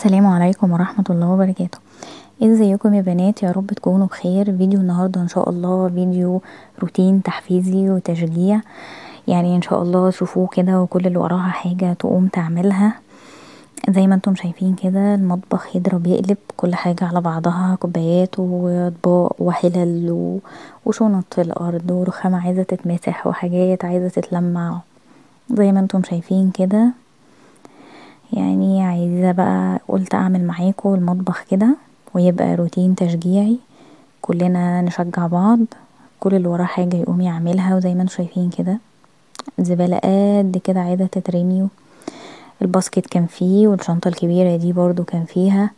السلام عليكم ورحمة الله وبركاته. ازيكم يا بنات؟ يا رب تكونوا بخير. فيديو النهاردة ان شاء الله فيديو روتين تحفيزي وتشجيع، يعني ان شاء الله تشوفوه كده وكل اللي وراها حاجة تقوم تعملها. زي ما انتم شايفين كده المطبخ يضرب يقلب، كل حاجة على بعضها، كوبايات واطباق وحلل وشنط في الارض ورخامة عايزة تتمسح وحاجات عايزة تتلمع زي ما انتم شايفين كده. يعني عايزة بقى قلت اعمل معاكم المطبخ كده ويبقى روتين تشجيعي، كلنا نشجع بعض، كل اللي وراه حاجة يقوم يعملها. وزي ما انتم شايفين كده زبالة قد كده عايزة تترمي، الباسكت كان فيه والشنطة الكبيرة دي برضو كان فيها.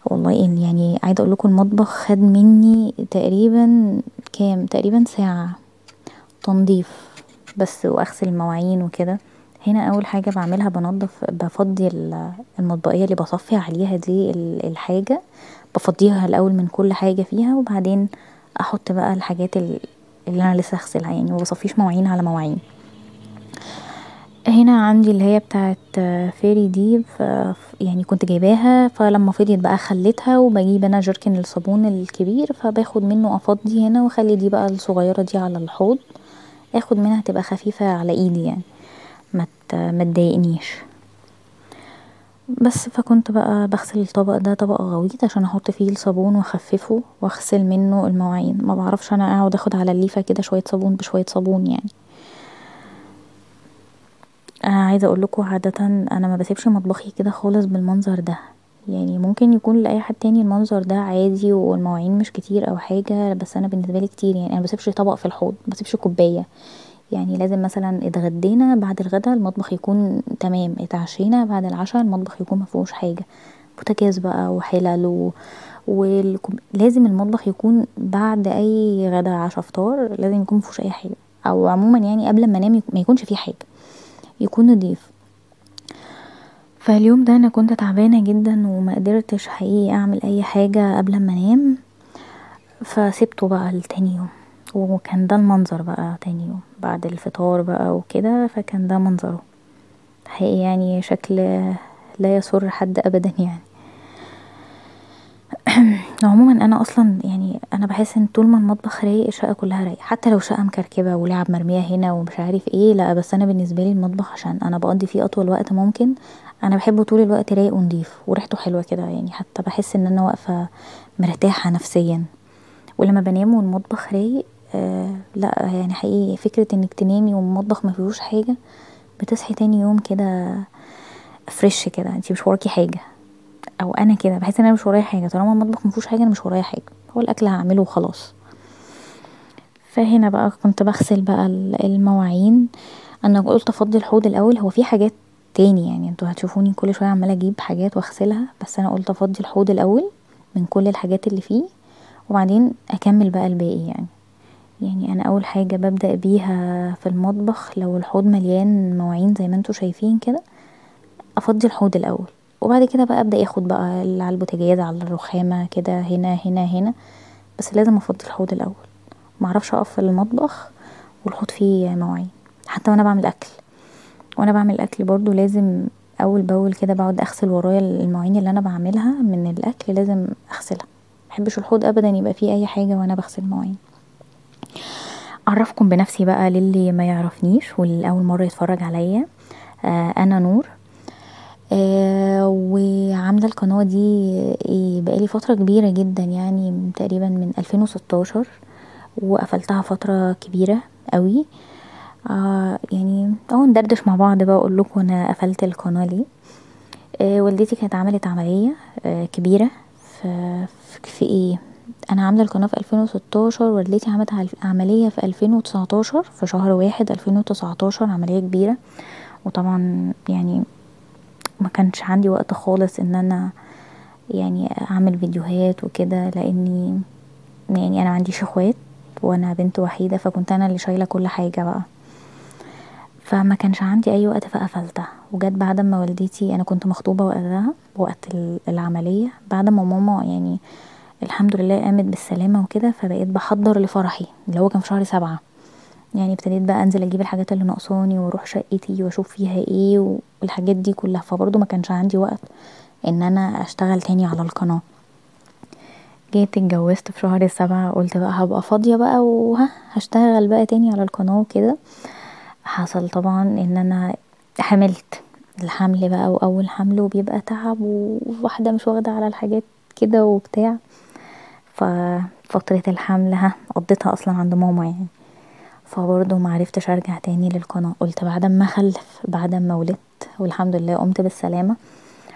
والله يعني عايزة اقولكم المطبخ خد مني تقريبا تقريبا ساعة تنظيف بس واغسل المواعين وكده. هنا اول حاجة بعملها بفضي المطبقية اللي بصفي عليها دي الحاجة، بفضيها الاول من كل حاجة فيها وبعدين احط بقى الحاجات اللي انا لسه هغسلها، يعني مبصفيش مواعين على مواعين. هنا عندي اللي هي بتاعت فيري دي، يعني كنت جايباها، فلما فضيت بقى خليتها وبجيب انا جركن الصابون الكبير فباخد منه افضي هنا واخلي دي بقى الصغيرة دي على الحوض، اخد منها تبقى خفيفة على ايدي يعني ما تضايقنيش. بس فكنت بقى بغسل الطبق ده طبق غويط عشان احط فيه الصابون واخففه واغسل منه المواعين. ما بعرفش انا اقعد اخد على الليفة كده شوية صابون بشوية صابون يعني. عايزة اقولكوا عادة انا ما بسيبش مطبخي كده خالص بالمنظر ده، يعني ممكن يكون لاي حد تاني المنظر ده عادي والمواعين مش كتير او حاجة، بس انا بالنسبة لي كتير. يعني انا مبسيبش طبق في الحوض، مبسيبش كوباية، يعني لازم مثلا اتغدينا بعد الغدا المطبخ يكون تمام، اتعشينا بعد العشاء المطبخ يكون مفيهوش حاجة، بوتاجاز بقى وحلل لازم المطبخ يكون بعد اي غدا عشاء فطار لازم يكون مفيهوش اي حاجة، او عموما يعني قبل ما انام ما يكونش فيه حاجة، يكون نضيف. فاليوم ده انا كنت تعبانة جدا وما قدرتش حقيقي اعمل اي حاجة قبل ما انام، فسيبته بقى لتاني يوم. وكان ده المنظر بقى تاني يوم بعد الفطار بقى وكده، فكان ده منظره حقيقي يعني شكل لا يسر حد ابدا يعني. عموما انا اصلا يعني انا بحس ان طول ما المطبخ رايق الشقه كلها رايقه، حتى لو شقه مكركبه ولعب مرميه هنا ومش عارف ايه، لا بس انا بالنسبه لي المطبخ عشان انا بقضي فيه اطول وقت ممكن، انا بحبه طول الوقت رايق ونضيف وريحته حلوه كده، يعني حتى بحس ان انا واقفه مرتاحه نفسيا. ولما بنام والمطبخ رايق لا يعني حقيقي فكره انك تنامي والمطبخ ما فيهوش حاجه، بتصحي تاني يوم كده فريش كده، انتي مش وراكي حاجه. او انا كده بحس ان انا مش ورايا حاجه، طالما المطبخ مفيهوش حاجه انا مش ورايا حاجه، هو الاكل هعمله وخلاص. فهنا بقى كنت بغسل بقى المواعين. انا قلت افضي الحوض الاول، هو في حاجات تاني يعني انتوا هتشوفوني كل شويه عماله اجيب حاجات واغسلها، بس انا قلت افضي الحوض الاول من كل الحاجات اللي فيه وبعدين اكمل بقى الباقي يعني. يعني انا اول حاجه ببدأ بيها في المطبخ لو الحوض مليان مواعين زي ما انتوا شايفين كده، افضي الحوض الاول وبعد كده بقى ابدا اخد بقى اللي على البوتاجاز على الرخامه كده هنا هنا هنا، بس لازم افضي الحوض الاول. معرفش اقف في المطبخ والحوض فيه مواعين، حتى وانا بعمل الاكل برضو لازم اول باول كده بقعد اغسل ورايا المواعين اللي انا بعملها من الاكل، لازم اغسلها، محبش الحوض ابدا يبقى فيه اي حاجه وانا بغسل مواعين. اعرفكم بنفسي بقى للي ما يعرفنيش واللي اول مره يتفرج عليا، انا نور. وعاملة القناة دي بقالي فترة كبيرة جدا، يعني تقريبا من 2016، وقفلتها فترة كبيرة قوي. يعني ندردش مع بعض بقى اقول لكم انا قفلت القناة ليه. والدتي كانت عملت عملية كبيرة في ايه، انا عاملة القناة في 2016، والدتي عملت عملية في 2019 في شهر 1 2019، عملية كبيرة. وطبعا يعني ما كانش عندي وقت خالص ان انا يعني اعمل فيديوهات وكده، لاني يعني انا معنديش اخوات وانا بنت وحيدة، فكنت انا اللي شايلة كل حاجة بقى، فما كانش عندي اي وقت فقفلتها. وجت بعد ما والدتي، انا كنت مخطوبة وقتها وقت العملية، بعد ما ماما يعني الحمد لله قامت بالسلامة وكده، فبقيت بحضر لفرحي اللي هو كان في شهر 7. يعني ابتديت بقى انزل اجيب الحاجات اللي ناقصاني واروح شقتي واشوف فيها ايه والحاجات دي كلها، فبرضه ما كانش عندي وقت ان انا اشتغل تاني على القناه. جيت اتجوزت في شهر 7، قلت بقى هبقى فاضيه بقى هشتغل بقى تاني على القناه وكده. حصل طبعا ان انا حملت. الحمل بقى واول حمل وبيبقى تعب وواحده مش واخده على الحاجات كده وبتاع. ففترة الحمل قضيتها اصلا عند ماما يعني. فبرضه معرفتش ارجع تاني للقناة. قلت بعد ما اخلف، بعد ما ولدت والحمد لله قمت بالسلامة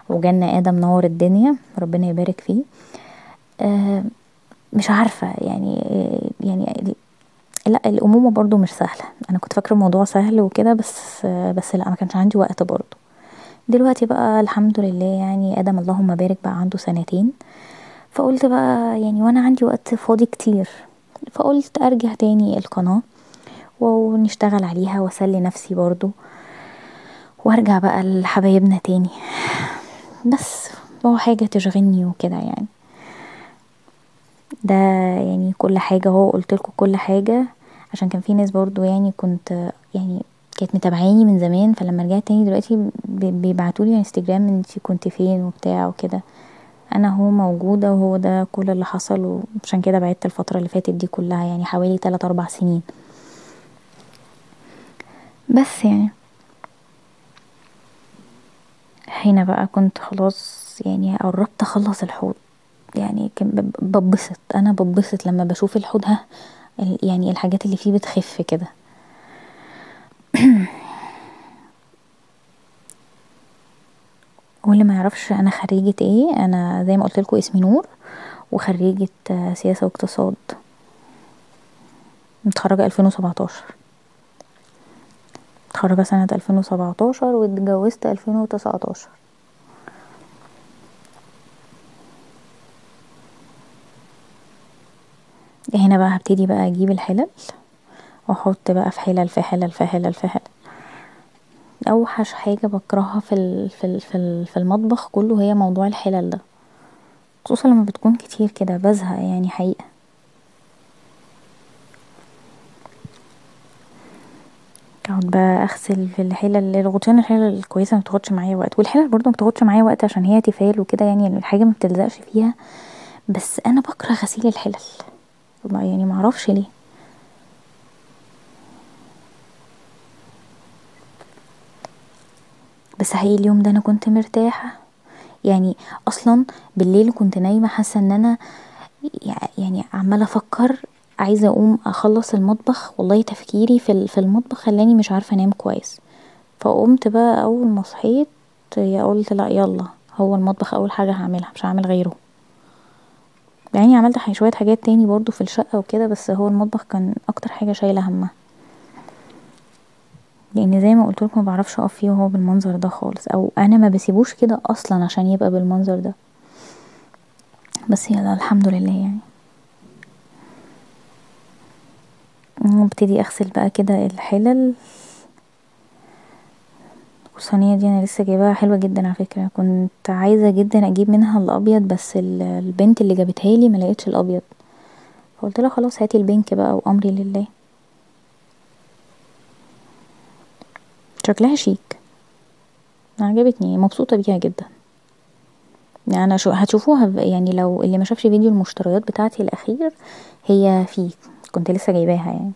وجالنا ادم نور الدنيا ربنا يبارك فيه. آه مش عارفة يعني لا الامومة برضه مش سهلة. انا كنت فاكرة الموضوع سهل وكده بس لا، ما كانش عندي وقت برضه. دلوقتي بقى الحمد لله يعني ادم اللهم بارك بقى عنده 2 سنين. فقلت بقى يعني وانا عندي وقت فاضي كتير، فقلت ارجع تاني القناة ونشتغل عليها واسلي نفسي برضو وارجع بقى لحبايبنا تاني. بس هو حاجة تشغلني وكده يعني. ده يعني كل حاجة هو قلتلكوا كل حاجة عشان كان في ناس برضو يعني كنت يعني كانت متابعاني من زمان، فلما رجعت تاني دلوقتي بيبعتولي على انستجرام انتي كنت فين وبتاع وكده. انا هو موجودة وهو ده كل اللي حصل، وعشان كده بعدت الفترة اللي فاتت دي كلها يعني حوالي 3 4 سنين بس يعني. هنا بقى كنت خلاص يعني قربت اخلص الحوض. يعني كان ببسط، انا ببسط لما بشوف الحوض يعني الحاجات اللي فيه بتخف كده. واللي ما يعرفش انا خريجة ايه، انا زي ما قلتلكوا اسمي نور وخريجة سياسة واقتصاد، متخرجة 2017. متخرجة سنة 2017 واتجوزت 2019. هنا بقى هبتدي بقى اجيب الحلل واحط بقى في حلل في حلل في حلل في حلل. اوحش حاجة بكرهها في المطبخ كله هي موضوع الحلل ده، خصوصا لما بتكون كتير كده بزهق يعني حقيقة. اقعد بقى اغسل في الحلل، الغطيان الحلل الكويسة ما بتاخدش معايا وقت، والحلل برضو ما بتاخدش معايا وقت عشان هي تيفال وكده يعني الحاجة ما بتلزقش فيها. بس انا بكره غسيل الحلل، يعني معرفش ليه. بس حقيقي اليوم ده انا كنت مرتاحة يعني. اصلا بالليل كنت نايمة حاسة ان انا يعني عمالة افكر عايزة اقوم اخلص المطبخ، والله تفكيري في المطبخ خلاني مش عارفة انام كويس. فقمت بقى اول ما صحيت يا قلت لا يلا، هو المطبخ اول حاجة هعملها مش هعمل غيره. يعني عملت شوية حاجات تاني برضو في الشقة وكده، بس هو المطبخ كان اكتر حاجة شايلة همها، لان زي ما قلتلكم ما بعرفش اقف فيه وهو بالمنظر ده خالص، او انا ما بسيبوش كده اصلا عشان يبقى بالمنظر ده. بس يلا الحمد لله يعني. وابتدي اغسل بقى كده الحلل. والصينية دي انا لسه جايباها حلوة جدا على فكرة، كنت عايزة جدا اجيب منها الابيض بس البنت اللي جابتها لي ملقتش الابيض، فقلت لها خلاص هاتي البينك بقى وامري لله. شكلها شيك، عجبتني مبسوطة بيها جدا. يعني انا هتشوفوها يعني لو اللي ما شافش فيديو المشتريات بتاعتي الاخير هي فيه، كنت لسه جايباها يعني.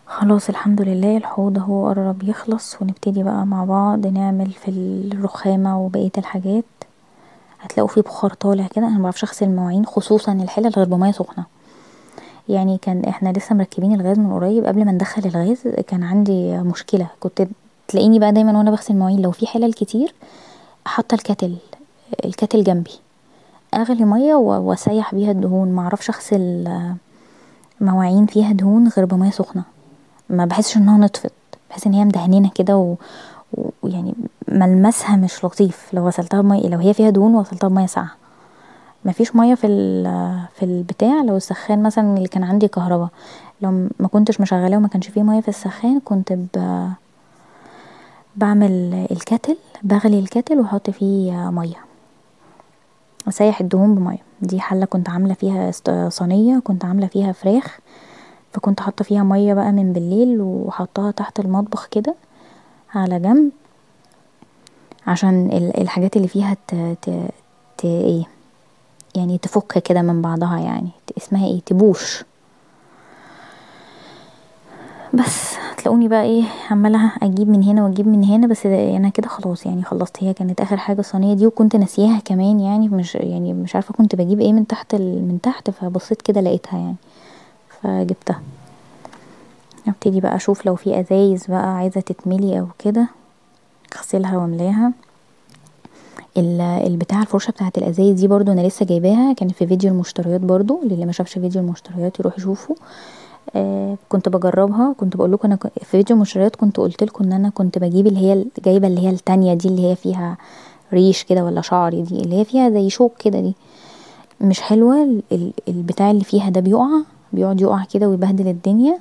خلاص الحمد لله الحوض اهو قرب يخلص، ونبتدي بقى مع بعض نعمل في الرخامة وبقية الحاجات. هتلاقوا فيه بخار طالع كده. انا مبعرفش اغسل المواعين خصوصا الحلل غير بمية سخنة. يعني كان احنا لسه مركبين الغاز من قريب، قبل ما ندخل الغاز كان عندي مشكلة، كنت تلاقيني بقى دايما وانا بغسل المواعين لو في حلل كتير حاطه الكاتل جنبي، اغلي ميه واسيح بيها الدهون. معرفش اغسل مواعين فيها دهون غير بميه سخنه، ما بحسش انها نطفت، بحس ان هي مدهنينه كده ويعني ملمسها مش لطيف لو غسلتها بميه، لو هي فيها دهون وغسلتها بميه ساقعه. مفيش ميه في البتاع. لو السخان مثلا اللي كان عندي كهربا، لو ما كنتش مشغلاه وما كانش فيه ميه في السخان كنت بعمل الكاتل، بغلي الكاتل واحط فيه ميه، اسيح الدهون بميه. دي حله كنت عامله فيها صينيه كنت عامله فيها فراخ، فكنت حاطه فيها ميه بقى من بالليل وحطاها تحت المطبخ كده على جنب، عشان الحاجات اللي فيها ايه يعني تفك كده من بعضها، يعني اسمها ايه، تبوش. بس هتلاقوني بقى ايه عماله اجيب من هنا واجيب من هنا، بس انا كده خلاص يعني خلصت. هي كانت اخر حاجه الصينيه دي، وكنت ناسياها كمان يعني مش عارفه كنت بجيب ايه من تحت من تحت، فبصيت كده لقيتها يعني فجبتها. ابتدي بقى اشوف لو في ازايز بقى عايزه تتملي او كده، اغسلها واملاها. البتاع الفرشه بتاعت الازايز دي برضو انا لسه جايباها، كانت في فيديو المشتريات برضو، اللي ما شافش فيديو المشتريات يروح يشوفه. كنت بجربها، كنت بقول لكم انا في فيديو المشتريات كنت قلت لكم ان انا كنت بجيب اللي هي جايبه اللي هي التانية دي، اللي هي فيها ريش كده ولا شعر، دي اللي هي فيها زي شوك كده، دي مش حلوه. البتاع اللي فيها ده بيقعد يقع كده ويبهدل الدنيا،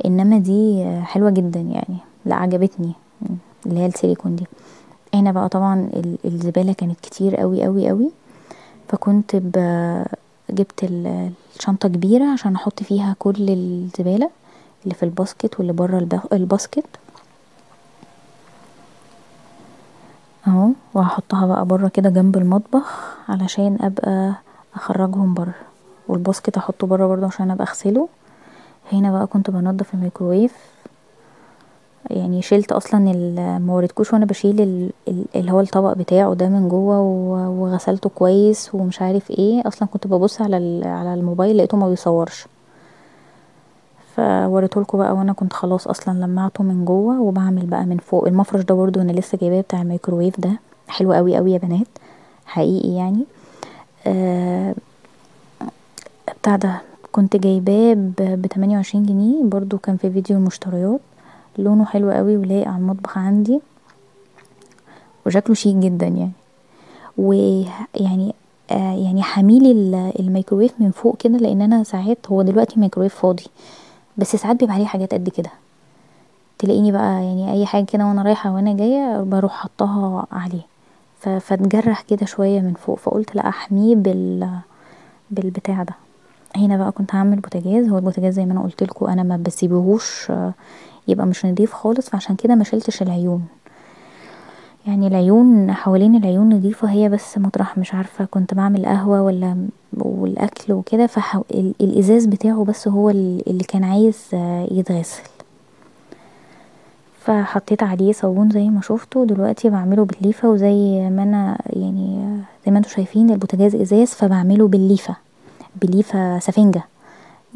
انما دي حلوه جدا يعني، لا عجبتني اللي هي السيليكون دي. هنا بقى طبعا الزباله كانت كتير قوي قوي قوي، فكنت جبت الشنطه كبيره عشان احط فيها كل الزباله اللي في الباسكت واللي بره الباسكت اهو، وهحطها بقى بره كده جنب المطبخ علشان ابقى اخرجهم بره، والباسكت احطه بره برضه عشان ابقى اغسله. هنا بقى كنت بنضف الميكروويف، يعني شلت اصلا ما وريتكوش وانا بشيل اللي هو الطبق بتاعه ده من جوه وغسلته كويس ومش عارف ايه، اصلا كنت ببص على الموبايل لقيته ما بيصورش، فوريتهولكوا بقى وانا كنت خلاص اصلا لمعته من جوه. وبعمل بقى من فوق المفرش ده برضو انا لسه جايباه بتاع الميكروويف ده، حلو قوي قوي يا بنات حقيقي يعني. آه بتاع ده كنت جايباه ب28 جنيه برضو، كان في فيديو المشتريات. لونه حلو قوي ولايق على المطبخ عندي وشكله شيك جدا يعني. ويعني يعني حميلي الميكروويف من فوق كده، لان انا ساعات هو دلوقتي ميكروويف فاضي، بس ساعات بيبقى عليه حاجات قد كده، تلاقيني بقى يعني اي حاجه كده وانا رايحه وانا جايه بروح حطها عليه، فتجرح كده شويه من فوق، فقلت لا احميه بالبتاع ده. هنا بقى كنت هعمل بوتاجاز، هو البوتاجاز زي ما انا قلتلكوا انا ما بسيبهوش يبقى مش نضيف خالص، فعشان كده ما شلتش العيون، يعني العيون حوالين العيون نضيفه، هي بس مطرح مش عارفه كنت بعمل قهوه ولا والاكل وكده، الازاز بتاعه بس هو اللي كان عايز يتغسل، فحطيت عليه صابون زي ما شفتوا. دلوقتي بعمله بالليفه، وزي ما انا يعني زي ما انتوا شايفين البوتاجاز ازاز، فبعمله بليفه سفنجه،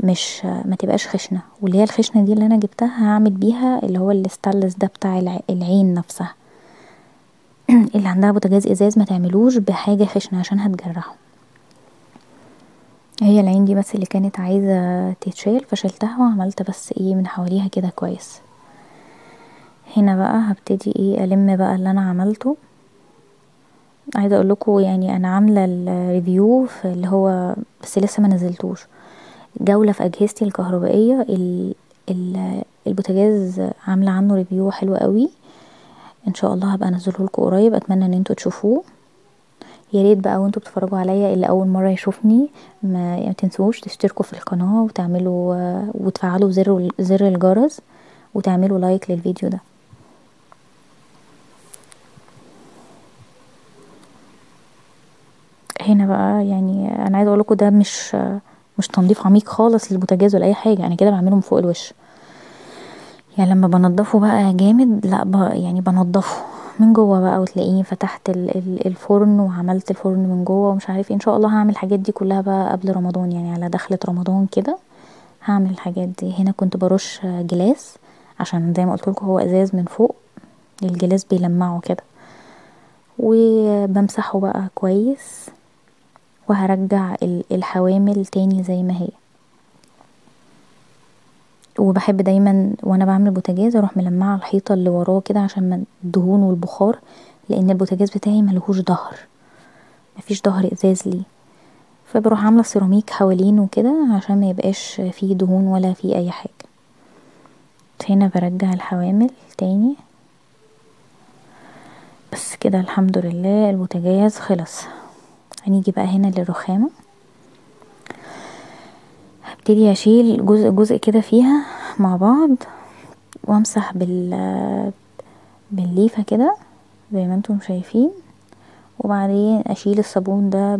مش ما تبقاش خشنه، واللي هي الخشنه دي اللي انا جبتها هعمل بيها اللي هو الستانلس ده بتاع العين نفسها. اللي عندها بوتاجاز ازاز ما تعملوش بحاجه خشنه عشان هتجرحه. هي العين دي بس اللي كانت عايزه تتشال، فشلتها وعملت بس ايه من حواليها كده كويس. هنا بقى هبتدي ايه الم بقى اللي انا عملته. عايزه اقول لكم يعني انا عامله الريفيو في اللي هو، بس لسه ما نزلتوش، جوله في اجهزتي الكهربائيه. البوتاجاز عامله عنه ريفيو حلو قوي، ان شاء الله هبقى انزله لكم قريب، اتمنى ان انتوا تشوفوه. يا ريت بقى وانتوا بتتفرجوا عليا اللي اول مره يشوفني ما تنسوش تشتركوا في القناه وتعملوا وتفعلوا زر الجرس وتعملوا لايك للفيديو ده. هنا بقى يعني انا عايزه اقول لكم ده مش تنظيف عميق خالص للبوتاجاز ولا اي حاجه، انا كده بعمله من فوق الوش، يعني لما بنضفه بقى جامد لا يعني بنضفه من جوه بقى، وتلاقيني فتحت الفرن وعملت الفرن من جوه ومش عارف ايه. ان شاء الله هعمل الحاجات دي كلها بقى قبل رمضان، يعني على دخلة رمضان كده هعمل الحاجات دي. هنا كنت برش جلاس عشان زي ما قلتلكوا هو ازاز من فوق، الجلاس بيلمعه كده، وبمسحه بقى كويس، وهرجع الحوامل تاني زي ما هي. وبحب دايما وانا بعمل بوتاجاز اروح ملمعه الحيطه اللي وراه كده عشان الدهون والبخار، لان البوتاجاز بتاعي ملهوش ظهر، مفيش ظهر ازاز ليه، فبروح عامله سيراميك حوالينه كده عشان ما يبقاش فيه دهون ولا فيه اي حاجه. هنا برجع الحوامل تاني. بس كده الحمد لله البوتاجاز خلص. هنيجي بقى هنا للرخامه. ابتدي اشيل جزء جزء كده فيها مع بعض، وامسح بالليفة كده زي ما انتم شايفين، وبعدين اشيل الصابون ده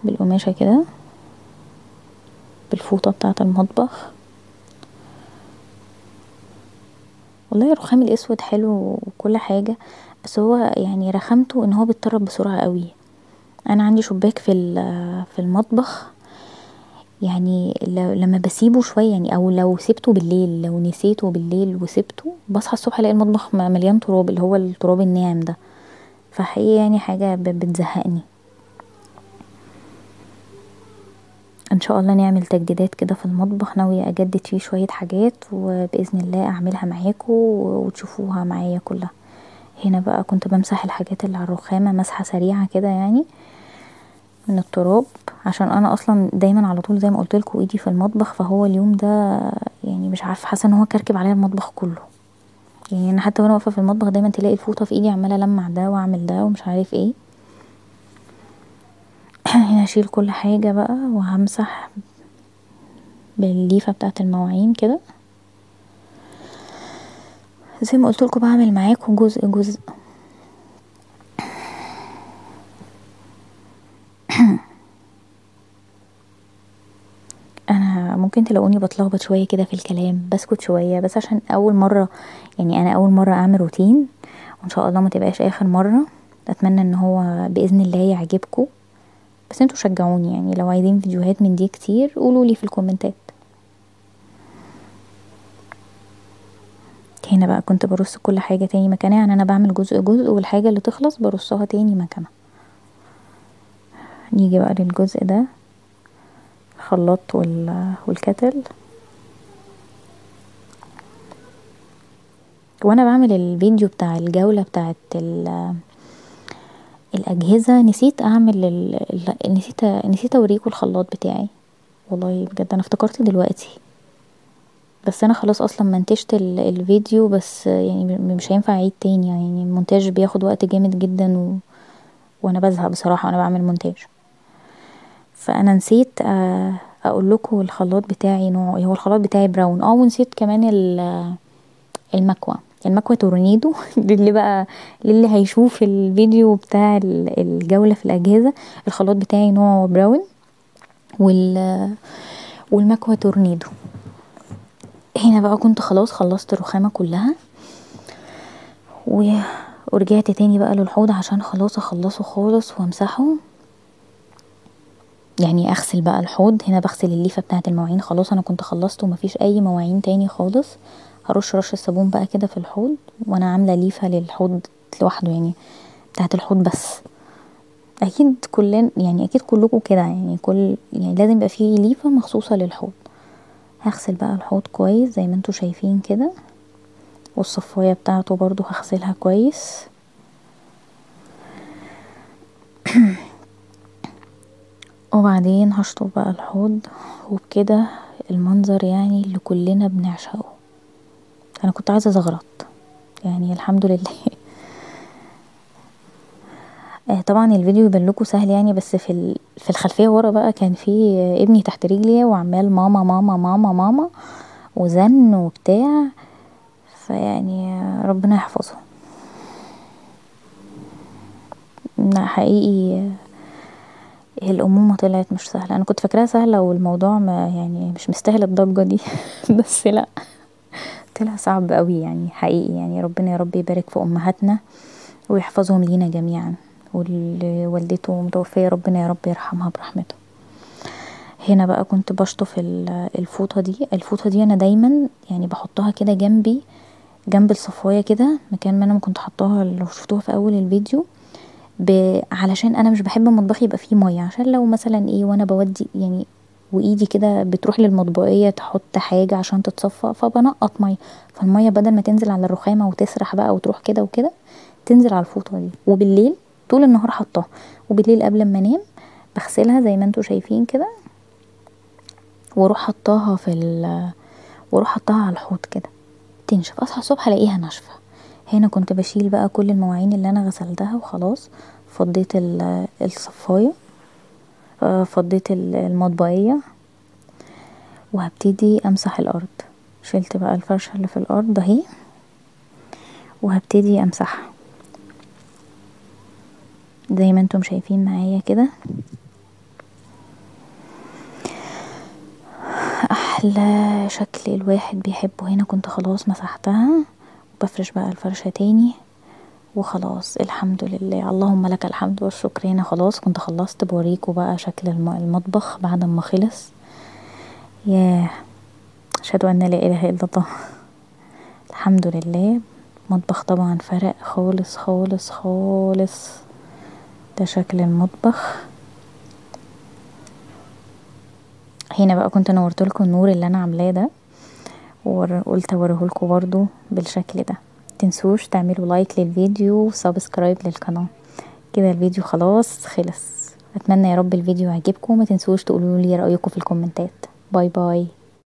بالقماشة كده، بالفوطة بتاعة المطبخ. والله الرخام الاسود حلو وكل حاجة، بس هو يعني رخامته ان هو بيتطرب بسرعة قوي. انا عندي شباك في المطبخ، يعني لما بسيبه شوية يعني، او لو سيبته بالليل، لو نسيته بالليل وسيبته، بصحى الصبح الاقي المطبخ مليان تراب، اللي هو التراب الناعم ده، فحقيقي يعني حاجة بتزهقني. ان شاء الله نعمل تجديدات كده في المطبخ، ناوية اجدد فيه شوية حاجات، وباذن الله اعملها معاكم وتشوفوها معايا كلها. هنا بقى كنت بمسح الحاجات اللي على الرخامة مسحة سريعة كده يعني من التراب، عشان انا اصلا دايما على طول زي ما قلتلكوا ايدي في المطبخ، فهو اليوم ده يعني مش عارفه، حاسه ان هو كركب عليا المطبخ كله. يعني انا حتى وانا واقفه في المطبخ دايما تلاقي الفوطه في ايدي عماله المع ده واعمل ده ومش عارف ايه. هنا هشيل كل حاجه بقى وهمسح بالليفه بتاعه المواعين كده، زي ما قلتلكوا بعمل معاكم جزء جزء. انا ممكن تلاقوني بتلخبط شويه كده في الكلام، بسكت شويه بس عشان اول مره، يعني انا اول مره اعمل روتين، وان شاء الله ما تبقاش اخر مره. اتمنى ان هو باذن الله يعجبكم، بس انتوا شجعوني يعني، لو عايزين فيديوهات من دي كتير قولولي في الكومنتات. هنا بقى كنت برص كل حاجه تاني مكانها، يعني انا بعمل جزء جزء، والحاجه اللي تخلص برصها تاني مكانها. نيجي بقى للجزء ده، الخلاط والكتل. وانا بعمل الفيديو بتاع الجولة بتاعت الأجهزة، نسيت اعمل نسيت اوريكم الخلاط بتاعي. والله بجد انا افتكرت دلوقتي، بس انا خلاص اصلا منتجت الفيديو، بس يعني مش هينفع اعيد تاني، يعني المونتاج بياخد وقت جامد جدا وانا بزهق بصراحة وانا بعمل مونتاج. فانا نسيت اقول لكم الخلاط بتاعي نوعه ايه. هو الخلاط بتاعي براون، ونسيت كمان المكوة تورنيدو للي هيشوف الفيديو بتاع الجولة في الأجهزة. الخلاط بتاعي نوعه براون، والمكوة تورنيدو. هنا بقى كنت خلاص خلصت الرخامة كلها، ورجعت تاني بقى للحوض عشان خلاص اخلصه خالص وامسحه، يعني اغسل بقى الحوض. هنا بغسل الليفة بتاعت المواعين، خلاص انا كنت خلصت ومفيش اي مواعين تاني خالص. هرش رش الصابون بقى كده في الحوض، وانا عاملة ليفة للحوض لوحده يعني، بتاعت الحوض بس. اكيد كلنا يعني، اكيد كلكم كده يعني، يعني لازم يبقى فيه ليفة مخصوصة للحوض. هغسل بقى الحوض كويس زي ما انتوا شايفين كده، والصفاية بتاعته برضو هغسلها كويس. وبعدين هشطف بقى الحوض، وبكده المنظر يعني اللي كلنا بنعشقه. انا كنت عايزة ازغرط يعني، الحمد لله. طبعا الفيديو يبانلكوا سهل يعني، بس في الخلفية ورا بقى كان في ابني تحت رجلي وعمال ماما ماما ماما ماما، وزن وبتاع، فيعني ربنا يحفظه. لا حقيقي الأمومة طلعت مش سهلة، أنا كنت فاكراها سهلة والموضوع ما يعني مش مستاهل الضجة دي. بس لا، طلع صعب قوي يعني حقيقي. يعني ربنا يا رب يبارك في أمهاتنا ويحفظهم لينا جميعا، واللي والدته متوفية ربنا يا رب يرحمها برحمته. هنا بقى كنت بشطف الفوطة دي انا دايما يعني بحطها كده جنبي، جنب الصفاية كده، مكان ما انا كنت حطاها لو شفتوها في اول الفيديو. علشان انا مش بحب مطبخي يبقى فيه ميه، عشان لو مثلا ايه وانا بودي يعني، وايدي كده بتروح للمطبقية تحط حاجة عشان تتصفى، فبنقط ميه، فالميه بدل ما تنزل على الرخامة وتسرح بقى وتروح كده وكده، تنزل على الفوطة دي. وبالليل طول النهار حطاها، وبالليل قبل ما انام بغسلها زي ما انتوا شايفين كده، واروح حطاها واروح حطاها على الحوض كده تنشف، اصحى الصبح الاقيها ناشفه. هنا كنت بشيل بقى كل المواعين اللي انا غسلتها وخلاص، فضيت الصفايه، فضيت المطبقيه، وهبتدي امسح الارض. شلت بقى الفرشة اللي في الارض اهي وهبتدي امسحها زي ما انتم شايفين معايا كده. احلى شكل الواحد بيحبه. هنا كنت خلاص مسحتها وبفرش بقى الفرشة تاني وخلاص. الحمد لله، اللهم لك الحمد والشكر. هنا خلاص كنت خلصت. بوريكم بقى شكل المطبخ بعد ما خلص. ياه، اشهد ان لا اله الا الله. الحمد لله. مطبخ طبعا فرق خالص خالص خالص. ده شكل المطبخ. هنا بقى كنت نورتلكم النور اللي انا عاملاه ده، وقلت اوريهولكوا برضو بالشكل ده. متنسوش تعملوا لايك للفيديو وسبسكرايب للقناة. كده الفيديو خلاص خلص. اتمنى يا رب الفيديو يعجبكم. متنسوش تقولوا لي رأيكم في الكومنتات. باي باي.